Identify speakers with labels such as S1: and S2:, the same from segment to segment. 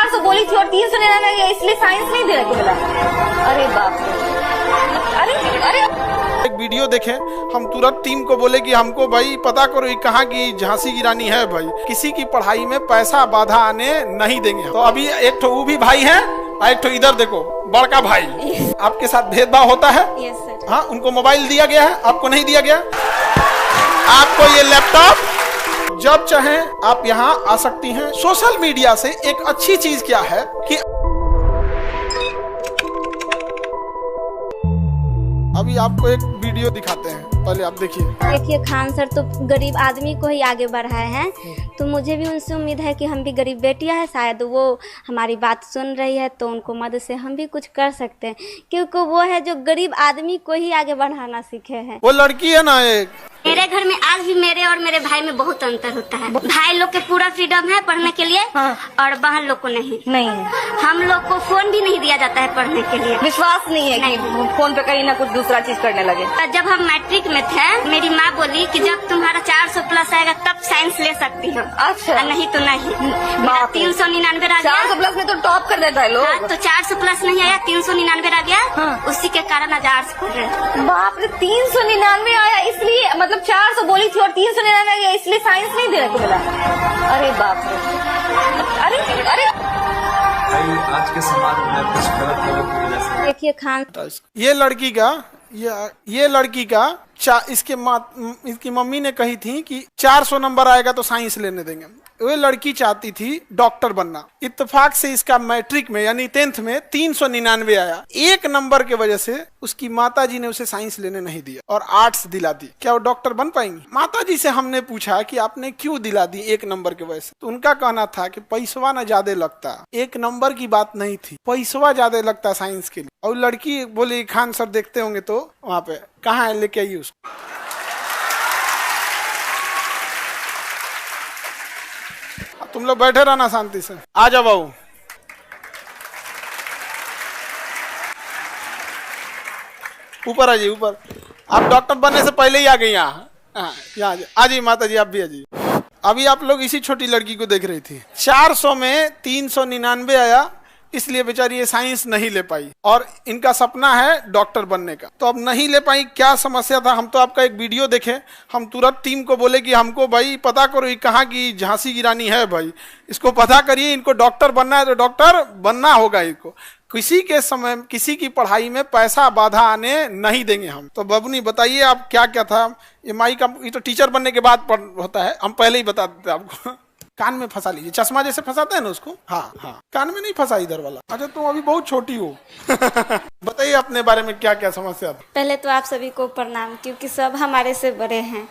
S1: 400 बोली थी और 399 इसलिए साइंस नहीं दे बोला। अरे बाप रे, अरे
S2: एक वीडियो देखे, हम तुरंत टीम को बोले कि हमको भाई पता करो ये कहाँ की झांसी की रानी है। भाई किसी की पढ़ाई में पैसा बाधा आने नहीं देंगे। तो अभी एक तो वो भी भाई है और एक तो इधर देखो बड़का भाई। आपके साथ भेदभाव होता है?
S1: Yes sir.
S2: हाँ, उनको मोबाइल दिया गया है, आपको नहीं दिया गया। आपको ये लैपटॉप जब चाहे आप यहाँ आ सकती हैं। सोशल मीडिया से एक अच्छी चीज क्या है कि अभी आपको एक वीडियो दिखाते हैं, पहले आप
S3: देखिए खान सर तो गरीब आदमी को ही आगे बढ़ाए हैं, तो मुझे भी उनसे उम्मीद है कि हम भी गरीब बेटियां हैं, शायद वो हमारी बात सुन रही है तो उनको मदद से हम भी कुछ कर सकते हैं, क्योंकि वो है जो गरीब आदमी को ही आगे बढ़ाना सीखे हैं।
S2: वो लड़की है ना एक।
S4: मेरे घर में आज भी मेरे और मेरे भाई में बहुत अंतर होता है। भाई लोग के पूरा फ्रीडम है पढ़ने के लिए,
S1: हाँ।
S4: और बहन लोग को नहीं
S1: है।
S4: हम लोग को फोन भी नहीं दिया जाता है पढ़ने के लिए।
S1: विश्वास नहीं है कि फोन पे कहीं ना कुछ दूसरा चीज करने लगे।
S4: जब हम मैट्रिक में थे, मेरी माँ बोली कि जब तुम्हारा 400 प्लस आएगा तब साइंस ले सकती हो।
S1: अच्छा।
S4: नहीं तो नहीं। 399 आ गया।
S1: 400 प्लस में तो टॉप कर देता है लोग।
S4: हाँ, तो 400 प्लस नहीं आया, 399 आ गया।
S1: हाँ।
S4: उसी के कारण आज आर्ट्स पढ़ रहे हैं।
S1: बाप रे, 399 आया इसलिए, मतलब 400 बोली थी और 399 गया इसलिए साइंस नहीं दे बोला। अरे बाप रे, अरे
S5: आज के समाज में कुछ गलत लोगों की वजह से
S3: देखिए खान
S2: ये लड़की का इसकी मम्मी ने कही थी कि 400 नंबर आएगा तो साइंस लेने देंगे। वो लड़की चाहती थी डॉक्टर बनना। इत्तेफाक से इसका मैट्रिक में यानी 10th में 399 आया। एक नंबर के वजह से उसकी माताजी ने उसे साइंस लेने नहीं दिया और आर्ट्स दिला दी। क्या वो डॉक्टर बन पाएंगी? माताजी से हमने पूछा कि आपने क्यों दिला दी एक नंबर के वजह से, तो उनका कहना था कि पैसवा ना ज्यादा लगता, एक नंबर की बात नहीं थी, पैसवा ज्यादा लगता साइंस के लिए। और लड़की बोली खान सर देखते होंगे तो वहाँ पे कहाँ है, लेके आइए उसको। तुम लोग बैठे रहना शांति से। आ जाओ बाबू। ऊपर आ जाइए, ऊपर। आप डॉक्टर बनने से पहले ही आ गई यहाँ। यहाँ आ जाइए माता जी, आप भी आ जाइए। अभी आप लोग इसी छोटी लड़की को देख रही थी। 400 में 399 आया, इसलिए बेचारी ये साइंस नहीं ले पाई और इनका सपना है डॉक्टर बनने का। तो अब नहीं ले पाई, क्या समस्या था? हम तो आपका एक वीडियो देखे, हम तुरंत टीम को बोले कि हमको भाई पता करो ये कहाँ की झांसी की रानी है। भाई इसको पता करिए, इनको डॉक्टर बनना है तो डॉक्टर बनना होगा। इनको किसी के समय किसी की पढ़ाई में पैसा बाधा आने नहीं देंगे हम। तो बबनी बताइए आप क्या क्या था? ये माई का ये तो टीचर बनने के बाद होता है, हम पहले ही बता देते आपको। कान में फंसा लीजिए, चश्मा जैसे फंसाते हैं ना उसको। हाँ, कान में नहीं फंसा इधर वाला। अच्छा तुम अभी बहुत छोटी हो। बताइए अपने बारे में क्या क्या समस्या था?
S3: पहले तो आप सभी को प्रणाम, क्योंकि सब हमारे से बड़े हैं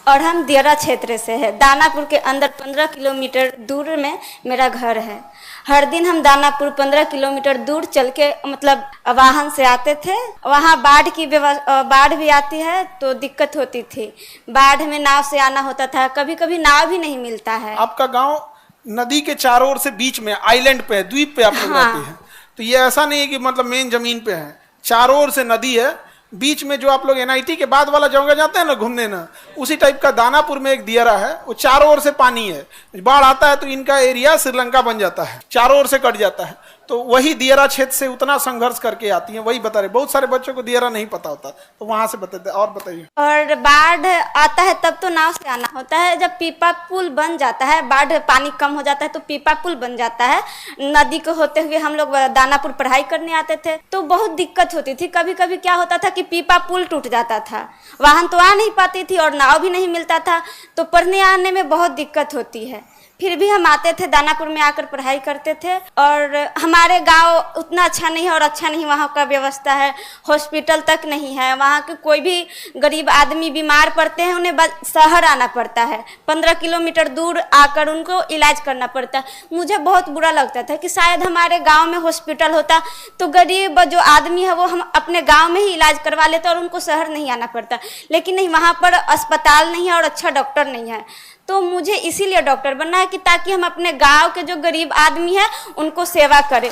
S3: और हम दियरा क्षेत्र से है। दानापुर के अंदर 15 किलोमीटर दूर में मेरा घर है। हर दिन हम दानापुर 15 किलोमीटर दूर चल के मतलब वाहन से आते थे। वहाँ बाढ़ भी आती है तो दिक्कत होती थी। बाढ़ में नाव से आना होता था, कभी कभी नाव भी नहीं मिलता है।
S2: आपका गांव नदी के चारों ओर से बीच में आइलैंड पे है, द्वीप पे आप लोग रहते हैं। तो ये ऐसा नहीं है कि मतलब मेन जमीन पे है, चारों ओर से नदी है। बीच में जो आप लोग NIT के बाद वाला जगह जाते हैं ना घूमने ना, उसी टाइप का दानापुर में एक दियरा है। वो चारों ओर से पानी है, बाढ़ आता है तो इनका एरिया श्रीलंका बन जाता है, चारों ओर से कट जाता है। तो वही दियरा क्षेत्र से उतना संघर्ष करके आती हैं, वही बता रहे। बहुत सारे बच्चों को दियरा नहीं पता होता, तो वहां से बताते। और बताइए।
S3: और बाढ़ आता है तब तो नाव से आना होता है। जब पीपा पुल बन जाता है, बाढ़ पानी कम हो जाता है तो पीपा पुल बन जाता है। नदी को होते हुए हम लोग दानापुर पढ़ाई करने आते थे तो बहुत दिक्कत होती थी। कभी कभी क्या होता था कि पीपा पुल टूट जाता था, वाहन तो आ नहीं पाती थी और नाव भी नहीं मिलता था, तो पढ़ने आने में बहुत दिक्कत होती है। फिर भी हम आते थे, दानापुर में आकर पढ़ाई करते थे। और हमारे गांव उतना अच्छा नहीं है और अच्छा नहीं वहाँ का व्यवस्था है, हॉस्पिटल तक नहीं है। वहाँ के कोई भी गरीब आदमी बीमार पड़ते हैं, उन्हें शहर आना पड़ता है, 15 किलोमीटर दूर आकर उनको इलाज करना पड़ता है। मुझे बहुत बुरा लगता था कि शायद हमारे गाँव में हॉस्पिटल होता तो गरीब जो आदमी है वो हम अपने गाँव में ही इलाज करवा लेते और उनको शहर नहीं आना पड़ता। लेकिन नहीं, वहाँ पर अस्पताल नहीं है और अच्छा डॉक्टर नहीं है। तो मुझे इसीलिए डॉक्टर बनना है कि ताकि हम अपने गांव के जो गरीब आदमी है उनको सेवा करें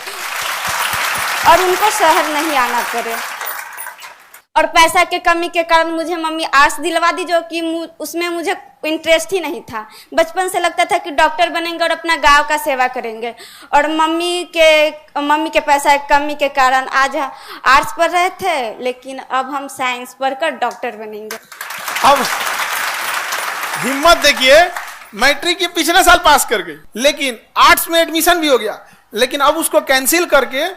S3: और उनको शहर नहीं आना पड़े। और पैसा के कमी के कारण मुझे मम्मी आर्ट्स दिलवा दी, जो कि उसमें मुझे इंटरेस्ट ही नहीं था। बचपन से लगता था कि डॉक्टर बनेंगे और अपना गांव का सेवा करेंगे, और मम्मी के पैसा की कमी के कारण आज आर्ट्स पढ़ रहे थे, लेकिन अब हम साइंस पढ़कर डॉक्टर बनेंगे।
S2: अब हिम्मत देखिए, मैट्रिक की पिछले साल पास कर गई, लेकिन आर्ट्स में एडमिशन भी हो गया, लेकिन अब उसको कैंसिल करके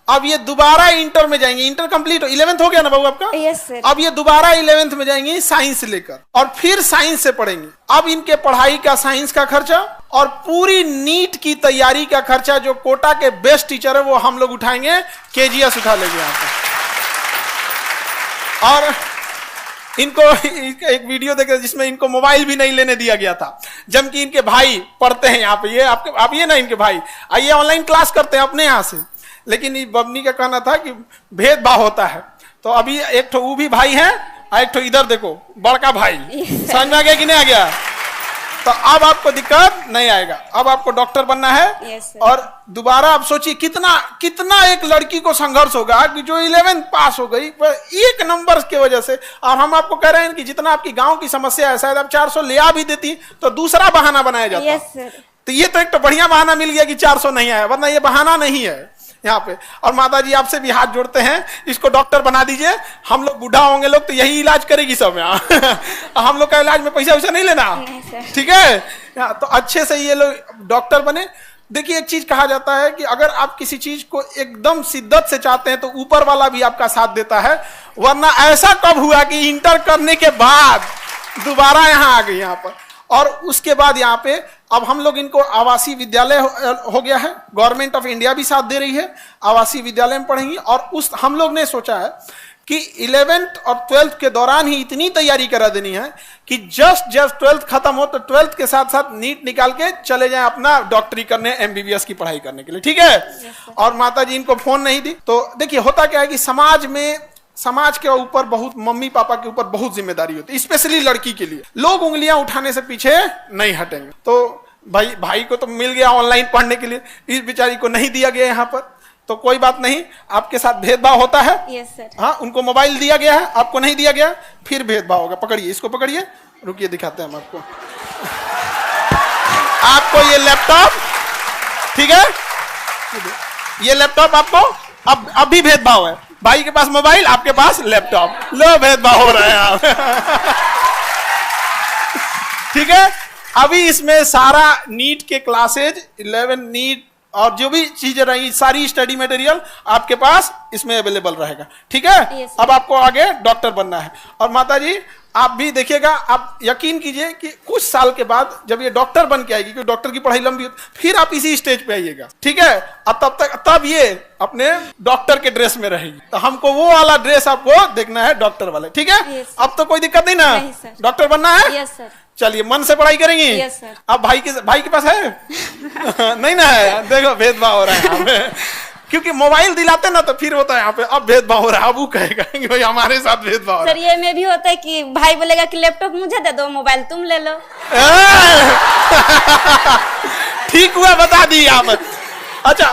S2: अब ये दोबारा इंटर में जाएंगे। इंटर कंप्लीट 11th हो गया ना बाबू आपका?
S3: Yes sir.
S2: अब ये दोबारा 11th में जाएंगे साइंस लेकर, और फिर साइंस से पढ़ेंगे। अब इनके पढ़ाई का, साइंस का खर्चा और पूरी नीट की तैयारी का खर्चा जो कोटा के बेस्ट टीचर है वो हम लोग उठाएंगे, KGS उठा लेंगे यहाँ पे। और इनको एक वीडियो देखे जिसमें इनको मोबाइल भी नहीं लेने दिया गया था, जबकि इनके भाई पढ़ते हैं यहाँ पे। ये आप ये ना इनके भाई आइए ऑनलाइन क्लास करते हैं अपने यहाँ से, लेकिन बबनी का कहना था कि भेदभाव होता है। तो अभी एक तो वो भी भाई है और एक तो इधर देखो बड़का भाई। समझ में आ गया कि नहीं आ गया? तो अब आपको दिक्कत नहीं आएगा, अब आपको डॉक्टर बनना है। और दोबारा आप सोचिए कितना एक लड़की को संघर्ष होगा कि जो 11th पास हो गई एक नंबर की वजह से। और हम आपको कह रहे हैं कि जितना आपकी गांव की समस्या है, शायद आप 400 ले आ भी देती तो दूसरा बहाना बनाया जाता। तो ये तो एक तो बढ़िया बहाना मिल गया कि 400 नहीं आया, वरना ये बहाना नहीं है यहाँ पे। और माता जी आपसे भी हाथ जोड़ते हैं, इसको डॉक्टर बना दीजिए। हम लोग बूढ़ा होंगे लोग तो यही इलाज करेगी सब यहाँ। हम लोग का इलाज में पैसा वैसा नहीं लेना, ठीक है? तो अच्छे से ये लोग डॉक्टर बने। देखिए एक चीज कहा जाता है कि अगर आप किसी चीज को एकदम शिद्दत से चाहते हैं तो ऊपर वाला भी आपका साथ देता है। वरना ऐसा कब हुआ कि इंटर करने के बाद दोबारा यहाँ आ गई यहाँ पर, और उसके बाद यहाँ पे अब हम लोग इनको आवासीय विद्यालय हो गया है। गवर्नमेंट ऑफ इंडिया भी साथ दे रही है, आवासीय विद्यालय में पढ़ेंगी। और उस हम लोग ने सोचा है कि 11th और 12th के दौरान ही इतनी तैयारी करा देनी है कि जस्ट 12th खत्म हो तो 12th के साथ साथ नीट निकाल के चले जाएं अपना डॉक्टरी करने, MBBS की पढ़ाई करने के लिए, ठीक है? और माता जी इनको फोन नहीं दी। तो देखिए होता क्या है कि समाज के ऊपर बहुत, मम्मी पापा के ऊपर बहुत जिम्मेदारी होती है, स्पेशली लड़की के लिए। लोग उंगलियां उठाने से पीछे नहीं हटेंगे। तो भाई को तो मिल गया ऑनलाइन पढ़ने के लिए, इस बेचारी को नहीं दिया गया यहाँ पर, तो कोई बात नहीं, आपके साथ भेदभाव होता है।
S3: Yes sir.
S2: हाँ, उनको मोबाइल दिया गया है, आपको नहीं दिया गया, फिर भेदभाव होगा। पकड़िए, इसको पकड़िए, रुकिए दिखाते हैं हम आपको। आपको ये लैपटॉप, ठीक है, ये लैपटॉप आपको अब भी भेदभाव है। भाई के पास मोबाइल, आपके पास लैपटॉप, लो भेदभाव हो रहा है आप। ठीक है, अभी इसमें सारा नीट के क्लासेज, 11 नीट और जो भी चीजें रही, सारी स्टडी मटेरियल आपके पास इसमें अवेलेबल रहेगा, ठीक है? अब आपको आगे डॉक्टर बनना है। और माता जी आप भी देखिएगा, आप यकीन कीजिए कि कुछ साल के बाद जब ये डॉक्टर बन के आएगी, क्योंकि डॉक्टर की पढ़ाई लंबी होती, फिर आप इसी स्टेज पे आइएगा, ठीक है? और तब ये अपने डॉक्टर के ड्रेस में रहेगी। तो हमको वो वाला ड्रेस आपको देखना है, डॉक्टर वाले, ठीक है? अब तो कोई दिक्कत नहीं ना? डॉक्टर बनना है?
S3: Yes sir.
S2: चलिए, मन से पढ़ाई करेंगी?
S3: Yes sir.
S2: अब भाई के पास है? नहीं ना है? देखो भेदभाव हो रहा है यहाँ पे। क्योंकि मोबाइल दिलाते ना तो फिर होता है यहाँ पे अब भेदभाव हो रहा है। अब वो कहेगा कि भाई हमारे साथ भेदभाव हो रहा है।
S3: सर ये में भी होता है कि भाई बोलेगा कि लैपटॉप मुझे दे दो, मोबाइल तुम ले लो।
S2: ठीक हुआ, बता दी आप। अच्छा,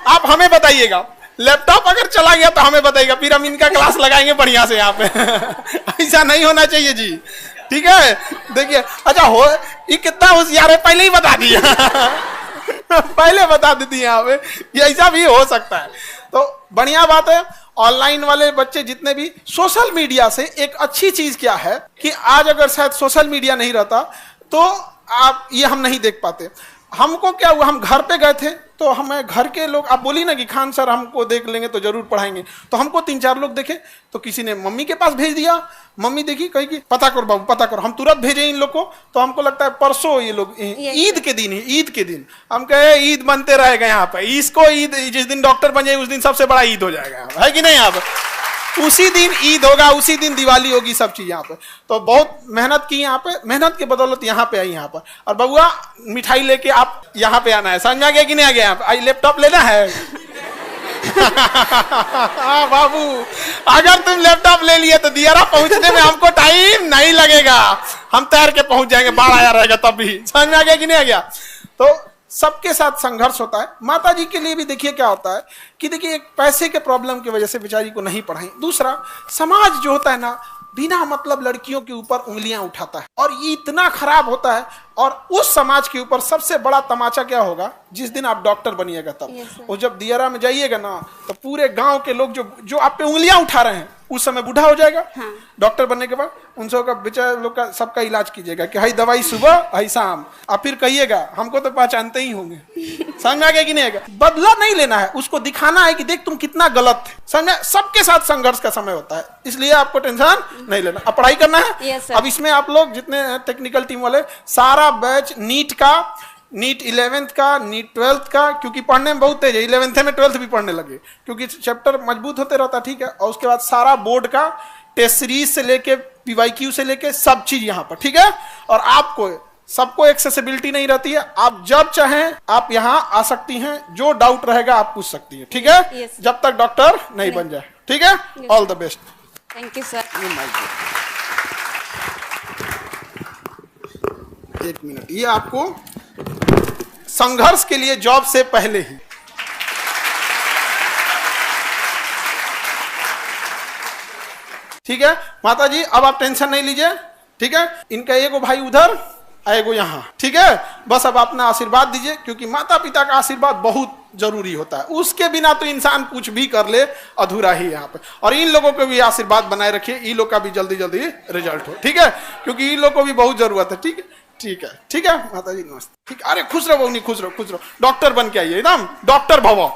S2: आप हमें बताइएगा, लैपटॉप अगर चला गया तो हमें बताइएगा, फिर हम इनका क्लास लगाएंगे बढ़िया से यहाँ पे। ऐसा नहीं होना चाहिए जी, ठीक है? देखिए, अच्छा हो ये कितना होशियार है, पहले ही बता दिया। पहले बता देती यहाँ पे, ये ऐसा भी हो सकता है। तो बढ़िया बात है। ऑनलाइन वाले बच्चे जितने भी, सोशल मीडिया से एक अच्छी चीज क्या है कि आज अगर शायद सोशल मीडिया नहीं रहता तो आप ये हम नहीं देख पाते। हमको क्या हुआ, हम घर पे गए थे तो हमें घर के लोग, आप बोली ना कि खान सर हमको देख लेंगे तो जरूर पढ़ाएंगे, तो हमको 3-4 लोग देखे तो किसी ने मम्मी के पास भेज दिया। मम्मी देखी, कही कि पता करो बाबू, पता करो। हम तुरंत भेजे इन लोग को, तो हमको लगता है परसों ये लोग ईद के दिन ही, ईद के दिन हम कहे ईद बनते रहेगा यहाँ पे, इसको ईद, जिस दिन डॉक्टर बन जाए उस दिन सबसे बड़ा ईद हो जाएगा, है कि नहीं? यहाँ पे उसी दिन ईद होगा, उसी दिन दिवाली होगी, सब चीज यहाँ पे। तो बहुत मेहनत की यहाँ पे, मेहनत के बदौलत यहाँ पे आई यहाँ पर। और बबुआ मिठाई लेके आप यहाँ पे आना है, समझ आ गया कि नहीं आ गया? यहाँ पे आई, लैपटॉप लेना है। हाँ बाबू, अगर तुम लैपटॉप ले लिए तो दियारा पहुंचने में हमको टाइम नहीं लगेगा, हम तैर के पहुंच जाएंगे, बाढ़ आया रहेगा तब भी। समझ में आ गया कि नहीं आ गया? तो सबके साथ संघर्ष होता है। माता जी के लिए भी देखिए क्या होता है कि देखिए एक पैसे के प्रॉब्लम की वजह से बेचारी को नहीं पढ़ाई। दूसरा, समाज जो होता है ना, बिना मतलब लड़कियों के ऊपर उंगलियां उठाता है और ये इतना खराब होता है। और उस समाज के ऊपर सबसे बड़ा तमाचा क्या होगा, जिस दिन आप डॉक्टर बनिएगा तब। और जब दियारा में जाइएगा ना, तो पूरे गांव के लोग जो आप पे उंगलियां उठा रहे हैं, उस समय बूढ़ा हो जाएगा। हाँ। डॉक्टर बनने के बाद उन सबका बेचारे लोग का सबका इलाज कीजिएगा कि हाई दवाई सुबह हाई शाम, आप फिर कहिएगा हमको तो पहचानते ही होंगे। समझ में आ गया कि नहीं आएगा? बदला नहीं लेना है, उसको दिखाना है कि देख तुम कितना गलत थे। समझ, सबके साथ संघर्ष का समय होता है, इसलिए आपको टेंशन नहीं लेना। अब पढ़ाई करना है। अब इसमें आप लोग जितने टेक्निकल टीम वाले, सारा बैच नीट का, नीट 11th का, नीट 12th का, क्योंकि पढ़ने में बहुत तेज है, 11th में 12th भी पढ़ने लगे क्योंकि चैप्टर मजबूत होते रहता। ठीक है। और उसके बाद सारा बोर्ड का टेस्ट सीरीज से लेके PYQ से लेके सब चीज यहाँ पर। ठीक है। और आपको सबको एक्सेसिबिलिटी नहीं रहती है, आप जब चाहें आप यहाँ आ सकती हैं, जो डाउट रहेगा आप पूछ सकती हैं। ठीक है। जब तक डॉक्टर नहीं बन जाए। ठीक है। All the best.
S3: Thank you sir.
S2: एक मिनट, ये आपको संघर्ष के लिए जॉब से पहले ही। ठीक है माता जी, अब आप टेंशन नहीं लीजिए। ठीक है। इनका एगो भाई उधर, एगो यहाँ। ठीक है। बस अब अपना आशीर्वाद दीजिए, क्योंकि माता पिता का आशीर्वाद बहुत जरूरी होता है। उसके बिना तो इंसान कुछ भी कर ले अधूरा ही यहाँ पे। और इन लोगों को भी आशीर्वाद बनाए रखिए, इन लोग का भी जल्दी जल्दी रिजल्ट हो। ठीक है। क्योंकि इन लोग को भी बहुत जरूरत है। ठीक है। ठीक है। ठीक है माता जी, नमस्ते। ठीक। अरे खुश रहो बहनी, खुश रहो, खुश रहो। डॉक्टर बन के आइए, एकदम डॉक्टर भवो।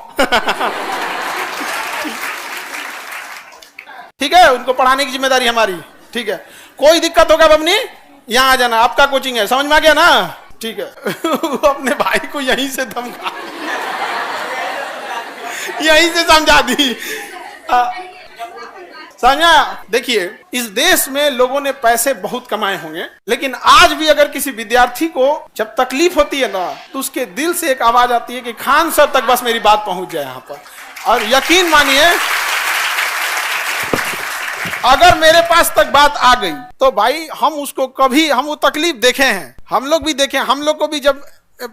S2: ठीक है। उनको पढ़ाने की जिम्मेदारी हमारी। ठीक है। कोई दिक्कत होगा बमनी, यहाँ आ जाना, आपका कोचिंग है। समझ में आ गया ना? ठीक है। अपने भाई को यहीं से धमका, यहीं से समझा दी। समझा? देखिए, इस देश में लोगों ने पैसे बहुत कमाए होंगे, लेकिन आज भी अगर किसी विद्यार्थी को जब तकलीफ होती है ना, तो उसके दिल से एक आवाज आती है कि खान सर तक बस मेरी बात पहुंच जाए यहाँ पर। और यकीन मानिए, अगर मेरे पास तक बात आ गई तो भाई हम उसको कभी, हम वो तकलीफ देखे हैं, हम लोग भी देखे। हम लोग को भी जब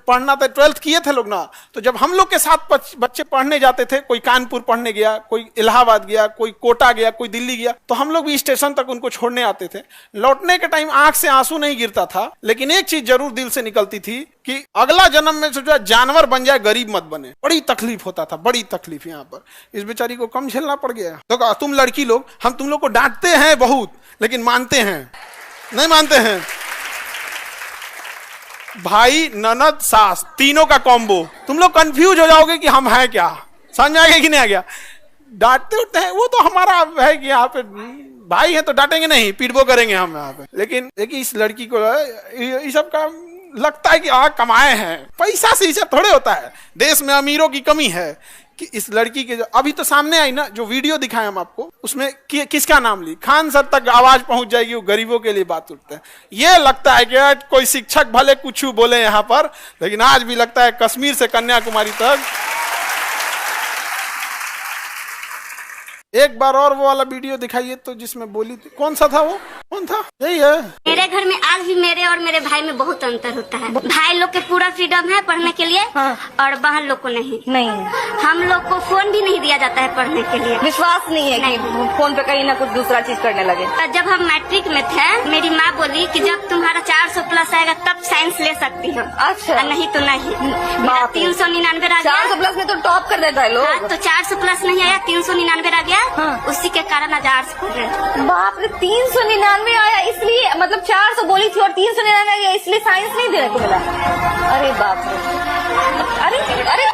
S2: पढ़ना था, 12th किए थे लोग ना, तो जब हम लोग के साथ बच्चे पढ़ने जाते थे, कोई कानपुर पढ़ने गया, कोई इलाहाबाद गया, कोई कोटा गया, कोई दिल्ली गया, तो हम लोग भी स्टेशन तक उनको छोड़ने आते थे। लौटने के टाइम आंख से आंसू नहीं गिरता था, लेकिन एक चीज जरूर दिल से निकलती थी कि अगला जन्म में जो जानवर बन जाए, गरीब मत बने। बड़ी तकलीफ होता था, बड़ी तकलीफ। यहाँ पर इस बेचारी को कम झेलना पड़ गया। तो तुम लड़की लोग, हम तुम लोग को डांटते हैं बहुत, लेकिन मानते हैं नहीं? मानते हैं? भाई ननद सास तीनों का कॉम्बो, तुम लोग कंफ्यूज हो जाओगे कि हम हैं क्या। समझ में आ गया कि नहीं आ गया? डांटते उठते हैं, वो तो हमारा है कि यहाँ पे भाई है तो डांटेंगे नहीं, पीटबो करेंगे हम यहाँ पे। लेकिन देखिए, इस लड़की को ये सब का लगता है कि कमाए हैं, पैसा से सब थोड़े होता है। देश में अमीरों की कमी है कि इस लड़की के, जो अभी तो सामने आई ना, जो वीडियो दिखाए हम आपको, उसमें किसका नाम ली, खान सर तक आवाज पहुंच जाएगी, वो गरीबों के लिए बात उठते हैं। ये लगता है कि कोई शिक्षक भले कुछ बोले यहाँ पर, लेकिन आज भी लगता है कश्मीर से कन्याकुमारी तक। एक बार और वो वाला वीडियो दिखाइए तो, जिसमें बोली थी। कौन सा था वो? कौन था? यही है।
S4: मेरे घर में आज भी मेरे और मेरे भाई में बहुत अंतर होता है। भाई लोग के पूरा फ्रीडम है पढ़ने के लिए। हाँ। और बहन लोग को नहीं। हम लोग को फोन भी नहीं दिया जाता है पढ़ने के लिए।
S1: विश्वास नहीं है नहीं। कि फोन पे कहीं ना कुछ दूसरा चीज करने लगे।
S4: जब हम मैट्रिक में थे, मेरी माँ बोली कि जब तुम्हारा 400+ आएगा तब साइंस ले सकती हो। अच्छा। नहीं तो नहीं। 399 आ गया।
S1: 400+ में तो टॉप कर देता है लोग।
S4: हाँ, तो 400+ नहीं आया, 399 आ गया। हाँ। उसी के कारण आज आर्ट्स पढ़ रहे।
S1: बाप रे, 399 आया इसलिए, मतलब 400 बोली थी और 399 आ गया इसलिए साइंस नहीं देने को मिला। अरे बाप रे। अरे अरे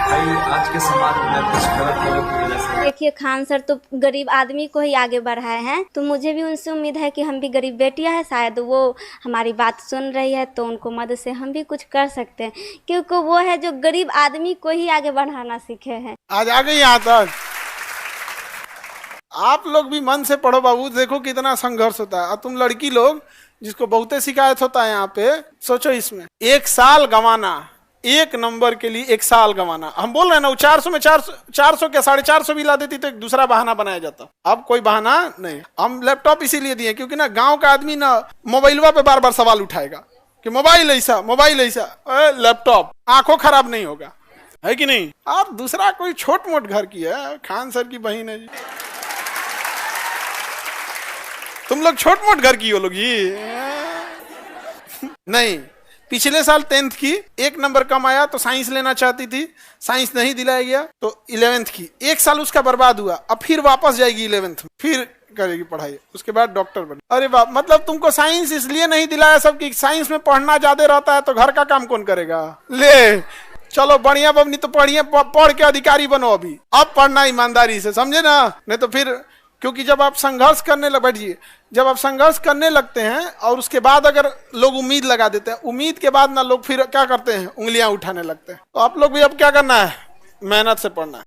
S5: भाई आज के समाज में कुछ गलत लोगों की वजह से।
S3: देखिए, खान सर तो गरीब आदमी को ही आगे बढ़ाए हैं, तो मुझे भी उनसे उम्मीद है कि हम भी गरीब बेटियां हैं, शायद वो हमारी बात सुन रही है, तो उनको मदद से हम भी कुछ कर सकते हैं, क्योंकि वो है जो गरीब आदमी को ही आगे बढ़ाना सीखे हैं।
S2: आज आ गई यहाँ तक। आप लोग भी मन से पढ़ो बाबू, देखो कितना संघर्ष होता है। और तुम लड़की लोग, जिसको बहुते शिकायत होता है यहाँ पे, सोचो इसमें 1 साल गंवाना, 1 नंबर के लिए 1 साल गंवाना। हम बोल रहे हैं ना, 400 में 400 क्या 450 भी ला देती तो एक दूसरा बहाना बनाया जाता। अब कोई बहाना नहीं। हम लैपटॉप इसीलिए दिए क्योंकि ना गांव का आदमी ना मोबाइलवा पे बार बार सवाल उठाएगा कि मोबाइल ऐसा लैपटॉप, आंखों खराब नहीं होगा, है कि नहीं। आप दूसरा कोई छोट मोट घर की है, खान सर की बहन है जी, तुम लोग छोट मोट घर की हो लोग जी। नहीं, पिछले साल 10th की 1 नंबर कम आया तो साइंस लेना चाहती थी, साइंस नहीं दिलाया गया तो 11th की 1 साल उसका बर्बाद हुआ। अब फिर वापस जाएगी 11th में, फिर करेगी पढ़ाई, उसके बाद डॉक्टर बने। अरे बाप, मतलब तुमको साइंस इसलिए नहीं दिलाया सब कि साइंस में पढ़ना ज्यादा रहता है तो घर का काम कौन करेगा। ले चलो बढ़िया बबनी, तो पढ़िए, पढ़ के अधिकारी बनो। अभी अब पढ़ना ईमानदारी से, समझे ना, नहीं तो फिर, क्योंकि जब आप संघर्ष करने लग बैठिए, जब आप संघर्ष करने लगते हैं और उसके बाद अगर लोग उम्मीद लगा देते हैं, उम्मीद के बाद ना लोग फिर क्या करते हैं, उंगलियां उठाने लगते हैं। तो आप लोग भी अब क्या करना है, मेहनत से पढ़ना है।